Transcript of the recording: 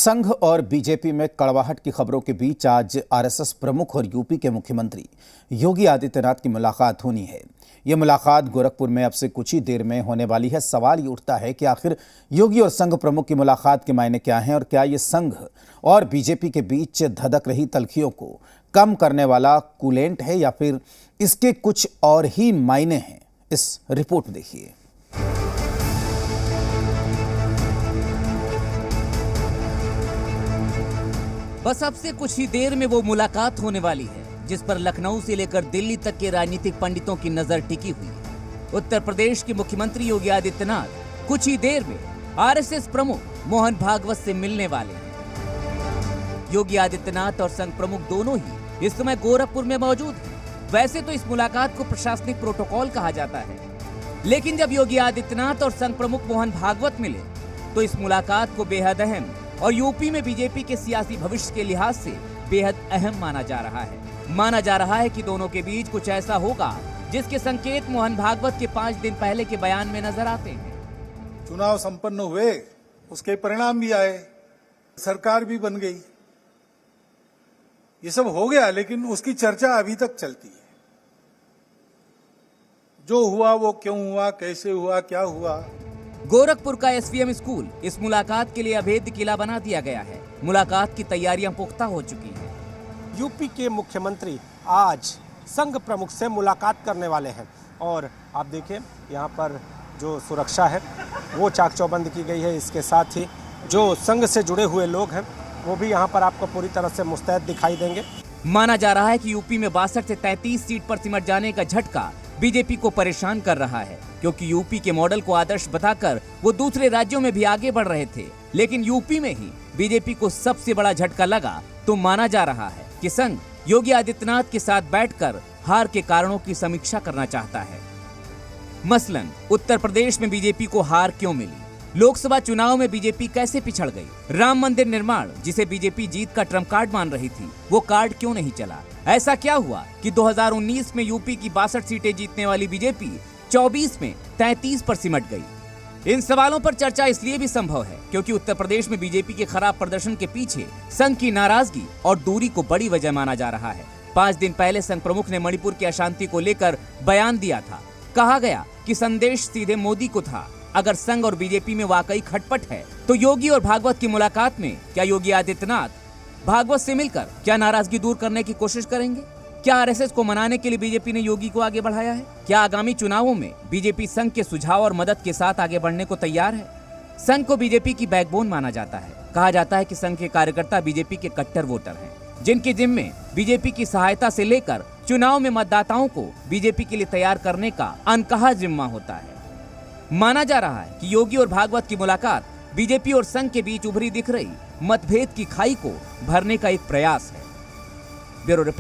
संघ और बीजेपी में कड़वाहट की खबरों के बीच आज आरएसएस प्रमुख और यूपी के मुख्यमंत्री योगी आदित्यनाथ की मुलाकात होनी है। यह मुलाकात गोरखपुर में अब से कुछ ही देर में होने वाली है। सवाल ये उठता है कि आखिर योगी और संघ प्रमुख की मुलाकात के मायने क्या हैं और क्या ये संघ और बीजेपी के बीच धधक रही तल्खियों को कम करने वाला कूलेंट है या फिर इसके कुछ और ही मायने हैं। इस रिपोर्ट में देखिए। बस अब से कुछ ही देर में वो मुलाकात होने वाली है जिस पर लखनऊ से लेकर दिल्ली तक के राजनीतिक पंडितों की नजर टिकी हुई है। उत्तर प्रदेश के मुख्यमंत्री योगी आदित्यनाथ कुछ ही देर में आरएसएस प्रमुख मोहन भागवत से मिलने वाले हैं। योगी आदित्यनाथ और संघ प्रमुख दोनों ही इस समय गोरखपुर में मौजूद हैं। वैसे तो इस मुलाकात को प्रशासनिक प्रोटोकॉल कहा जाता है, लेकिन जब योगी आदित्यनाथ और संघ प्रमुख मोहन भागवत मिले तो इस मुलाकात को बेहद अहम और यूपी में बीजेपी के सियासी भविष्य के लिहाज से बेहद अहम माना जा रहा है। माना जा रहा है कि दोनों के बीच कुछ ऐसा होगा जिसके संकेत मोहन भागवत के 5 दिन पहले के बयान में नजर आते हैं। चुनाव संपन्न हुए, उसके परिणाम भी आए, सरकार भी बन गई, ये सब हो गया, लेकिन उसकी चर्चा अभी तक चलती है। जो हुआ वो क्यों हुआ, कैसे हुआ, क्या हुआ। गोरखपुर का एसवीएम स्कूल इस मुलाकात के लिए अभेद्य किला बना दिया गया है। मुलाकात की तैयारियां पुख्ता हो चुकी हैं। यूपी के मुख्यमंत्री आज संघ प्रमुख से मुलाकात करने वाले हैं और आप देखिए यहाँ पर जो सुरक्षा है वो चाक चौबंद की गई है। इसके साथ ही जो संघ से जुड़े हुए लोग हैं वो भी यहाँ पर आपको पूरी तरह से मुस्तैद दिखाई देंगे। माना जा रहा है कि यूपी में 62 से 33 सीट पर सिमट जाने का झटका बीजेपी को परेशान कर रहा है, क्योंकि यूपी के मॉडल को आदर्श बताकर वो दूसरे राज्यों में भी आगे बढ़ रहे थे। लेकिन यूपी में ही बीजेपी को सबसे बड़ा झटका लगा तो माना जा रहा है कि संघ योगी आदित्यनाथ के साथ बैठकर हार के कारणों की समीक्षा करना चाहता है। मसलन उत्तर प्रदेश में बीजेपी को हार क्यों मिली, लोकसभा चुनाव में बीजेपी कैसे पिछड़ गई, राम मंदिर निर्माण जिसे बीजेपी जीत का ट्रम्प कार्ड मान रही थी वो कार्ड क्यों नहीं चला, ऐसा क्या हुआ कि 2019 में यूपी की 62 सीटें जीतने वाली बीजेपी 24 में 33 पर सिमट गई। इन सवालों पर चर्चा इसलिए भी संभव है क्योंकि उत्तर प्रदेश में बीजेपी के खराब प्रदर्शन के पीछे संघ की नाराजगी और दूरी को बड़ी वजह माना जा रहा है। 5 दिन पहले संघ प्रमुख ने मणिपुर की अशांति को लेकर बयान दिया था। कहा गया कि संदेश सीधे मोदी को था। अगर संघ और बीजेपी में वाकई खटपट है तो योगी और भागवत की मुलाकात में क्या योगी आदित्यनाथ भागवत से मिलकर क्या नाराजगी दूर करने की कोशिश करेंगे? क्या आरएसएस को मनाने के लिए बीजेपी ने योगी को आगे बढ़ाया है? क्या आगामी चुनावों में बीजेपी संघ के सुझाव और मदद के साथ आगे बढ़ने को तैयार है? संघ को बीजेपी की बैकबोन माना जाता है। कहा जाता है कि संघ के कार्यकर्ता बीजेपी के कट्टर वोटर हैं, जिनके जिम्मे बीजेपी की सहायता से लेकर चुनाव में मतदाताओं को बीजेपी के लिए तैयार करने का अनकहा जिम्मा होता है। माना जा रहा है कि योगी और भागवत की मुलाकात बीजेपी और संघ के बीच उभरी दिख रही मतभेद की खाई को भरने का एक प्रयास है। Bureau report.